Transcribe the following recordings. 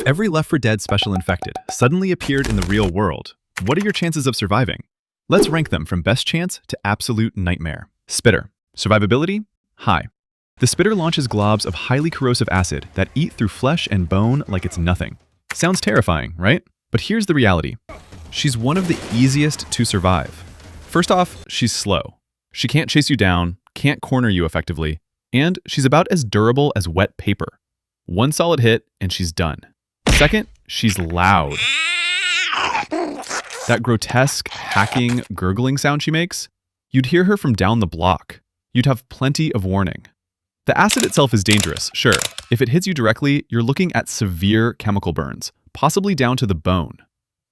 If every Left 4 Dead special infected suddenly appeared in the real world, what are your chances of surviving? Let's rank them from best chance to absolute nightmare. Spitter. Survivability? High. The spitter launches globs of highly corrosive acid that eat through flesh and bone like it's nothing. Sounds terrifying, right? But here's the reality. She's one of the easiest to survive. First off, she's slow. She can't chase you down, can't corner you effectively, and she's about as durable as wet paper. One solid hit and she's done. Second, she's loud. That grotesque, hacking, gurgling sound she makes, you'd hear her from down the block. You'd have plenty of warning. The acid itself is dangerous, sure. If it hits you directly, you're looking at severe chemical burns, possibly down to the bone.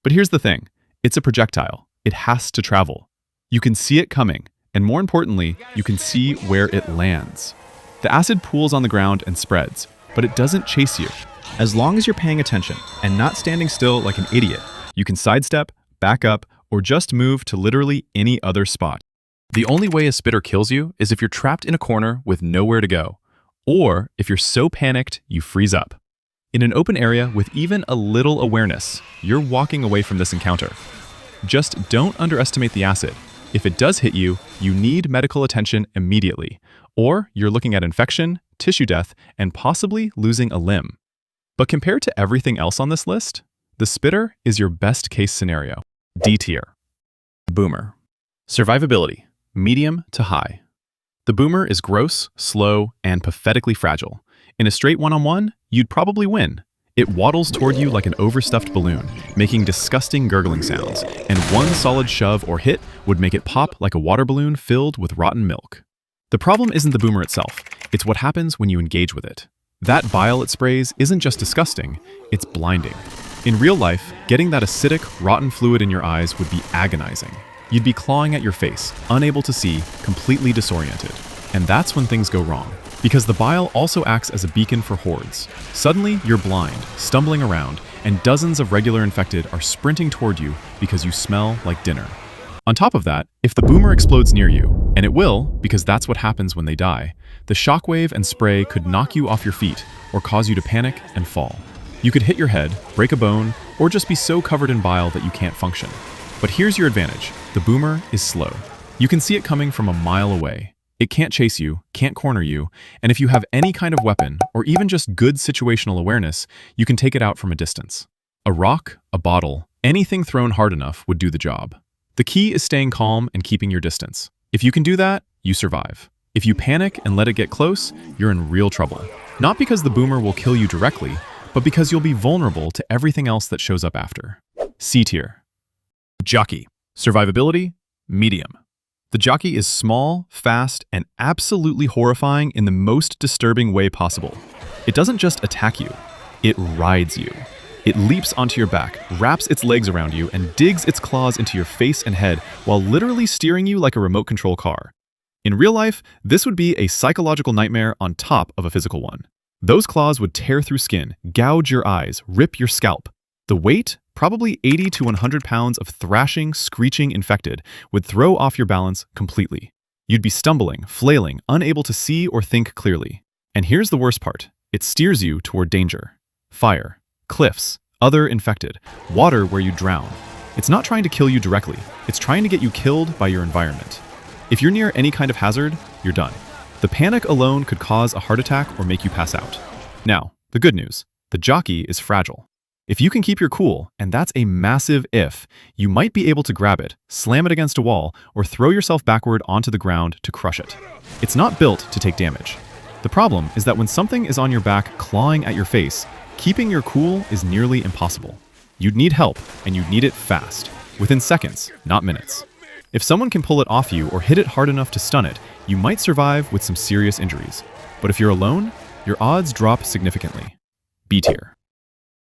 But here's the thing. It's a projectile. It has to travel. You can see it coming, and more importantly, you can see where it lands. The acid pools on the ground and spreads, but it doesn't chase you. As long as you're paying attention and not standing still like an idiot, you can sidestep, back up, or just move to literally any other spot. The only way a spitter kills you is if you're trapped in a corner with nowhere to go, or if you're so panicked you freeze up. In an open area with even a little awareness, you're walking away from this encounter. Just don't underestimate the acid. If it does hit you, you need medical attention immediately, or you're looking at infection, tissue death, and possibly losing a limb. But compared to everything else on this list, the spitter is your best case scenario. D tier. Boomer. Survivability, medium to high. The boomer is gross, slow, and pathetically fragile. In a straight one-on-one, you'd probably win. It waddles toward you like an overstuffed balloon, making disgusting gurgling sounds, and one solid shove or hit would make it pop like a water balloon filled with rotten milk. The problem isn't the boomer itself, it's what happens when you engage with it. That bile it sprays isn't just disgusting, it's blinding. In real life, getting that acidic, rotten fluid in your eyes would be agonizing. You'd be clawing at your face, unable to see, completely disoriented. And that's when things go wrong. Because the bile also acts as a beacon for hordes. Suddenly, you're blind, stumbling around, and dozens of regular infected are sprinting toward you because you smell like dinner. On top of that, if the boomer explodes near you, and it will, because that's what happens when they die, the shockwave and spray could knock you off your feet or cause you to panic and fall. You could hit your head, break a bone, or just be so covered in bile that you can't function. But here's your advantage. The boomer is slow. You can see it coming from a mile away. It can't chase you, can't corner you, and if you have any kind of weapon, or even just good situational awareness, you can take it out from a distance. A rock, a bottle, anything thrown hard enough would do the job. The key is staying calm and keeping your distance. If you can do that, you survive. If you panic and let it get close, you're in real trouble. Not because the boomer will kill you directly, but because you'll be vulnerable to everything else that shows up after. C tier. Jockey. Survivability, medium. The Jockey is small, fast, and absolutely horrifying in the most disturbing way possible. It doesn't just attack you, it rides you. It leaps onto your back, wraps its legs around you, and digs its claws into your face and head while literally steering you like a remote control car. In real life, this would be a psychological nightmare on top of a physical one. Those claws would tear through skin, gouge your eyes, rip your scalp. The weight, probably 80 to 100 pounds of thrashing, screeching infected, would throw off your balance completely. You'd be stumbling, flailing, unable to see or think clearly. And here's the worst part. It steers you toward danger. Fire, cliffs, other infected, water where you drown. It's not trying to kill you directly. It's trying to get you killed by your environment. If you're near any kind of hazard, you're done. The panic alone could cause a heart attack or make you pass out. Now, the good news. The Jockey is fragile. If you can keep your cool, and that's a massive if, you might be able to grab it, slam it against a wall, or throw yourself backward onto the ground to crush it. It's not built to take damage. The problem is that when something is on your back clawing at your face, keeping your cool is nearly impossible. You'd need help, and you'd need it fast, within seconds, not minutes. If someone can pull it off you or hit it hard enough to stun it, you might survive with some serious injuries. But if you're alone, your odds drop significantly. B tier.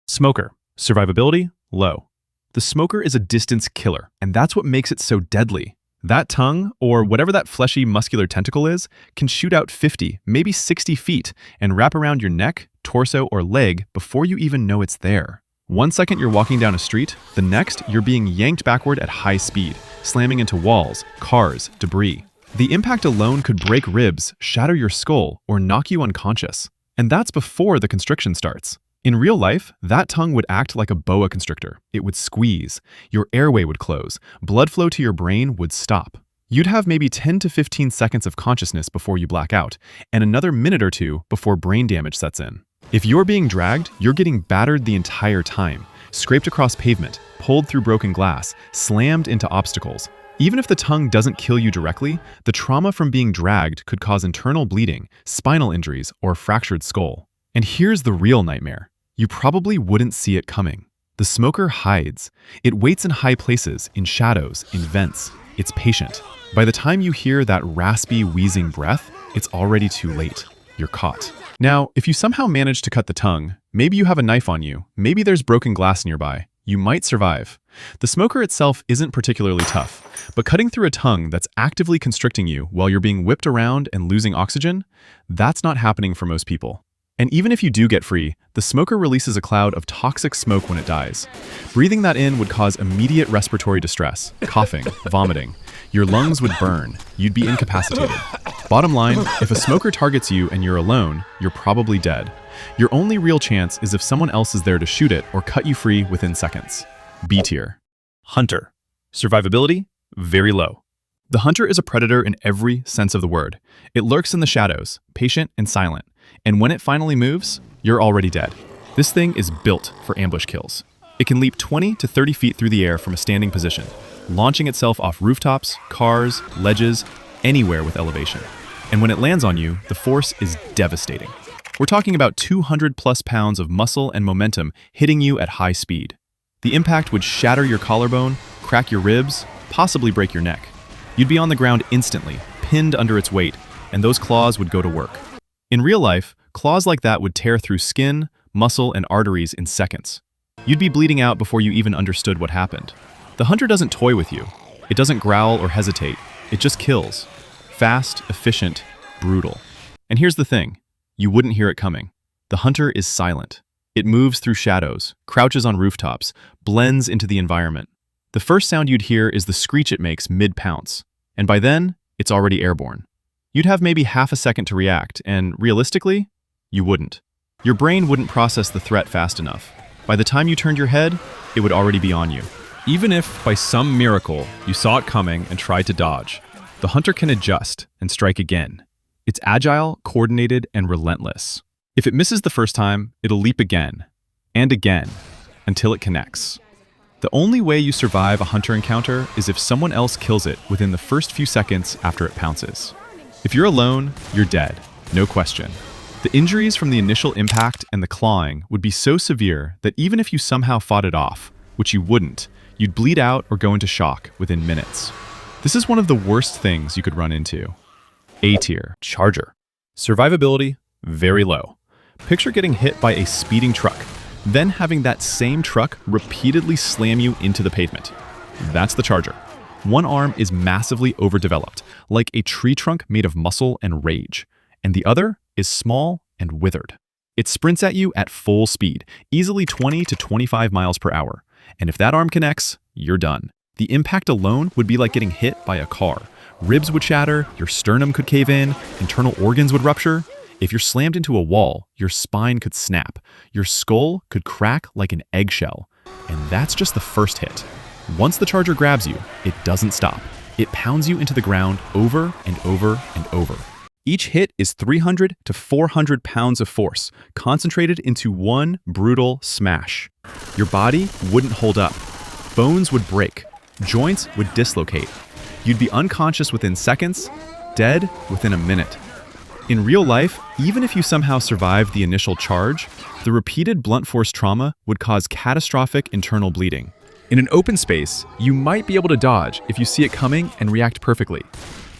Smoker. Survivability, low. The smoker is a distance killer, and that's what makes it so deadly. That tongue, or whatever that fleshy muscular tentacle is, can shoot out 50, maybe 60 feet and wrap around your neck, torso, or leg before you even know it's there. 1 second you're walking down a street, the next you're being yanked backward at high speed, slamming into walls, cars, debris. The impact alone could break ribs, shatter your skull, or knock you unconscious. And that's before the constriction starts. In real life, that tongue would act like a boa constrictor. It would squeeze, your airway would close, blood flow to your brain would stop. You'd have maybe 10 to 15 seconds of consciousness before you black out, and another minute or two before brain damage sets in. If you're being dragged, you're getting battered the entire time, scraped across pavement, pulled through broken glass, slammed into obstacles. Even if the tongue doesn't kill you directly, the trauma from being dragged could cause internal bleeding, spinal injuries, or a fractured skull. And here's the real nightmare. You probably wouldn't see it coming. The smoker hides. It waits in high places, in shadows, in vents. It's patient. By the time you hear that raspy, wheezing breath, it's already too late. You're caught. Now, if you somehow manage to cut the tongue, maybe you have a knife on you, maybe there's broken glass nearby, you might survive. The smoker itself isn't particularly tough, but cutting through a tongue that's actively constricting you while you're being whipped around and losing oxygen, that's not happening for most people. And even if you do get free, the smoker releases a cloud of toxic smoke when it dies. Breathing that in would cause immediate respiratory distress, coughing, vomiting. Your lungs would burn. You'd be incapacitated. Bottom line, if a smoker targets you and you're alone, you're probably dead. Your only real chance is if someone else is there to shoot it or cut you free within seconds. B tier. Hunter. Survivability, very low. The hunter is a predator in every sense of the word. It lurks in the shadows, patient and silent. And when it finally moves, you're already dead. This thing is built for ambush kills. It can leap 20 to 30 feet through the air from a standing position, launching itself off rooftops, cars, ledges, anywhere with elevation. And when it lands on you, the force is devastating. We're talking about 200 plus pounds of muscle and momentum hitting you at high speed. The impact would shatter your collarbone, crack your ribs, possibly break your neck. You'd be on the ground instantly, pinned under its weight, and those claws would go to work. In real life, claws like that would tear through skin, muscle, and arteries in seconds. You'd be bleeding out before you even understood what happened. The hunter doesn't toy with you. It doesn't growl or hesitate. It just kills. Fast, efficient, brutal. And here's the thing. You wouldn't hear it coming. The hunter is silent. It moves through shadows, crouches on rooftops, blends into the environment. The first sound you'd hear is the screech it makes mid-pounce. And by then, it's already airborne. You'd have maybe half a second to react, and realistically, you wouldn't. Your brain wouldn't process the threat fast enough. By the time you turned your head, it would already be on you. Even if, by some miracle, you saw it coming and tried to dodge, the hunter can adjust and strike again. It's agile, coordinated, and relentless. If it misses the first time, it'll leap again, and again, until it connects. The only way you survive a hunter encounter is if someone else kills it within the first few seconds after it pounces. If you're alone, you're dead, no question. The injuries from the initial impact and the clawing would be so severe that even if you somehow fought it off, which you wouldn't, you'd bleed out or go into shock within minutes. This is one of the worst things you could run into. A tier. Charger. Survivability, very low. Picture getting hit by a speeding truck, then having that same truck repeatedly slam you into the pavement. That's the Charger. One arm is massively overdeveloped, like a tree trunk made of muscle and rage, and the other is small and withered. It sprints at you at full speed, easily 20 to 25 miles per hour, and if that arm connects, you're done. The impact alone would be like getting hit by a car. Ribs would shatter, your sternum could cave in, internal organs would rupture. If you're slammed into a wall, your spine could snap, your skull could crack like an eggshell, and that's just the first hit. Once the Charger grabs you, it doesn't stop. It pounds you into the ground over and over and over. Each hit is 300 to 400 pounds of force, concentrated into one brutal smash. Your body wouldn't hold up. Bones would break. Joints would dislocate. You'd be unconscious within seconds, dead within a minute. In real life, even if you somehow survived the initial charge, the repeated blunt force trauma would cause catastrophic internal bleeding. In an open space, you might be able to dodge if you see it coming and react perfectly.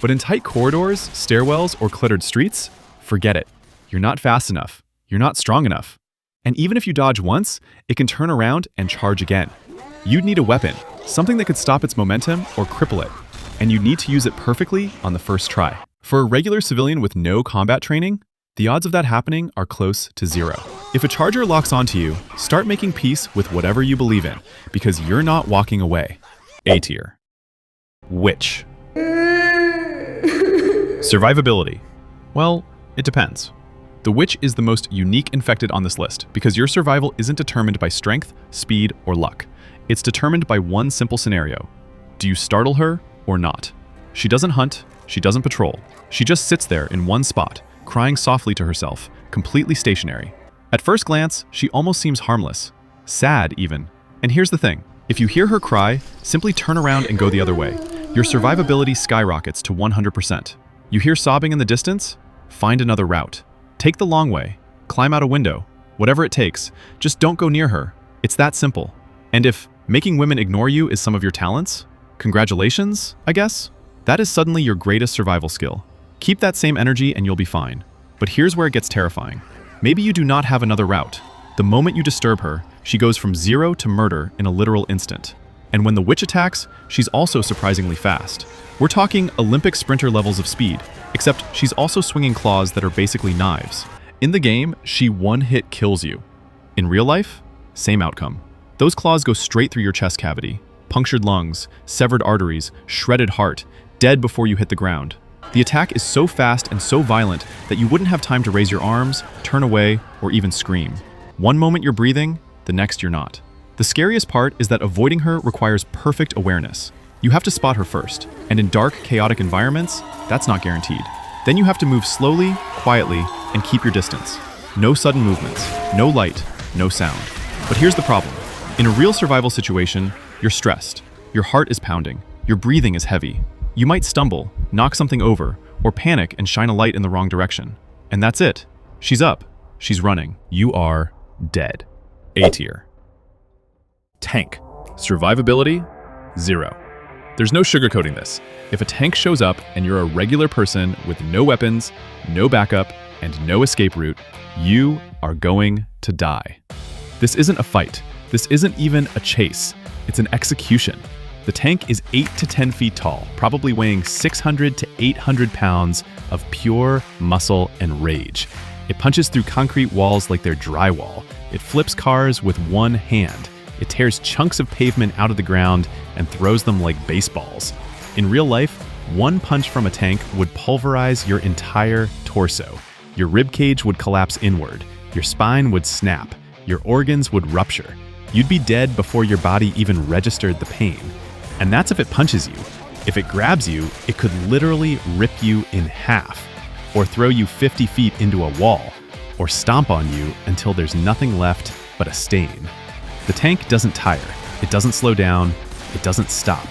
But in tight corridors, stairwells, or cluttered streets, forget it. You're not fast enough. You're not strong enough. And even if you dodge once, it can turn around and charge again. You'd need a weapon, something that could stop its momentum or cripple it. And you'd need to use it perfectly on the first try. For a regular civilian with no combat training, the odds of that happening are close to zero. If a Charger locks onto you, start making peace with whatever you believe in, because you're not walking away. A tier. Witch. Survivability. Well, it depends. The witch is the most unique infected on this list because your survival isn't determined by strength, speed, or luck. It's determined by one simple scenario. Do you startle her or not? She doesn't hunt, she doesn't patrol. She just sits there in one spot, crying softly to herself, completely stationary. At first glance, she almost seems harmless, sad even. And here's the thing, if you hear her cry, simply turn around and go the other way. Your survivability skyrockets to 100%. You hear sobbing in the distance? Find another route. Take the long way, climb out a window, whatever it takes, just don't go near her. It's that simple. And if making women ignore you is some of your talents, congratulations, I guess? That is suddenly your greatest survival skill. Keep that same energy and you'll be fine. But here's where it gets terrifying. Maybe you do not have another route. The moment you disturb her, she goes from zero to murder in a literal instant. And when the witch attacks, she's also surprisingly fast. We're talking Olympic sprinter levels of speed, except she's also swinging claws that are basically knives. In the game, she one-hit kills you. In real life, same outcome. Those claws go straight through your chest cavity. Punctured lungs, severed arteries, shredded heart, dead before you hit the ground. The attack is so fast and so violent that you wouldn't have time to raise your arms, turn away, or even scream. One moment you're breathing, the next you're not. The scariest part is that avoiding her requires perfect awareness. You have to spot her first, and in dark, chaotic environments, that's not guaranteed. Then you have to move slowly, quietly, and keep your distance. No sudden movements, no light, no sound. But here's the problem. In a real survival situation, you're stressed. Your heart is pounding. Your breathing is heavy. You might stumble, knock something over, or panic and shine a light in the wrong direction. And that's it. She's up. She's running. You are dead. A tier. Tank. Survivability, 0. There's no sugarcoating this. If a tank shows up and you're a regular person with no weapons, no backup, and no escape route, you are going to die. This isn't a fight. This isn't even a chase. It's an execution. The tank is 8 to 10 feet tall, probably weighing 600 to 800 pounds of pure muscle and rage. It punches through concrete walls like they're drywall. It flips cars with one hand. It tears chunks of pavement out of the ground and throws them like baseballs. In real life, one punch from a tank would pulverize your entire torso. Your ribcage would collapse inward. Your spine would snap. Your organs would rupture. You'd be dead before your body even registered the pain. And that's if it punches you. If it grabs you, it could literally rip you in half, or throw you 50 feet into a wall, or stomp on you until there's nothing left but a stain. The tank doesn't tire, it doesn't slow down, it doesn't stop.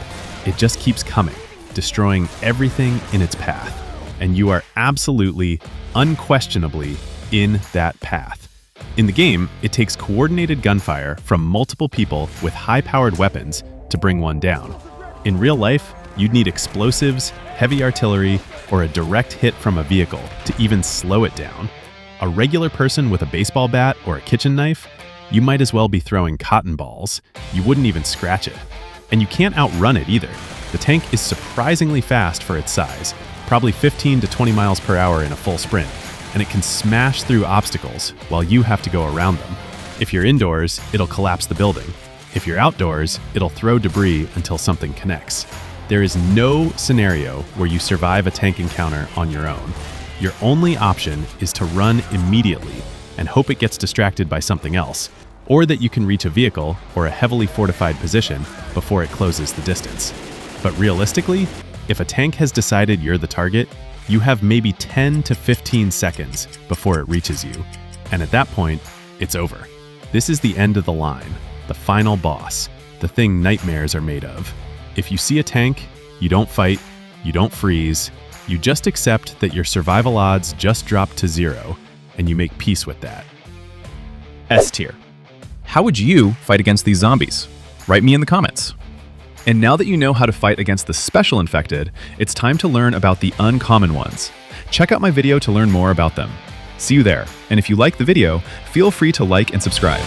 It just keeps coming, destroying everything in its path. And you are absolutely, unquestionably in that path. In the game, it takes coordinated gunfire from multiple people with high-powered weapons to bring one down. In real life, you'd need explosives, heavy artillery, or a direct hit from a vehicle to even slow it down. A regular person with a baseball bat or a kitchen knife, you might as well be throwing cotton balls. You wouldn't even scratch it. And you can't outrun it either. The tank is surprisingly fast for its size, probably 15 to 20 miles per hour in a full sprint, and it can smash through obstacles while you have to go around them. If you're indoors, it'll collapse the building. If you're outdoors, it'll throw debris until something connects. There is no scenario where you survive a tank encounter on your own. Your only option is to run immediately and hope it gets distracted by something else, or that you can reach a vehicle or a heavily fortified position before it closes the distance. But realistically, if a tank has decided you're the target, you have maybe 10 to 15 seconds before it reaches you. And at that point, it's over. This is the end of the line, the final boss, the thing nightmares are made of. If you see a tank, you don't fight, you don't freeze, you just accept that your survival odds just dropped to 0, and you make peace with that. S tier. How would you fight against these zombies? Write me in the comments. And now that you know how to fight against the special infected, it's time to learn about the uncommon ones. Check out my video to learn more about them. See you there, and if you like the video, feel free to like and subscribe.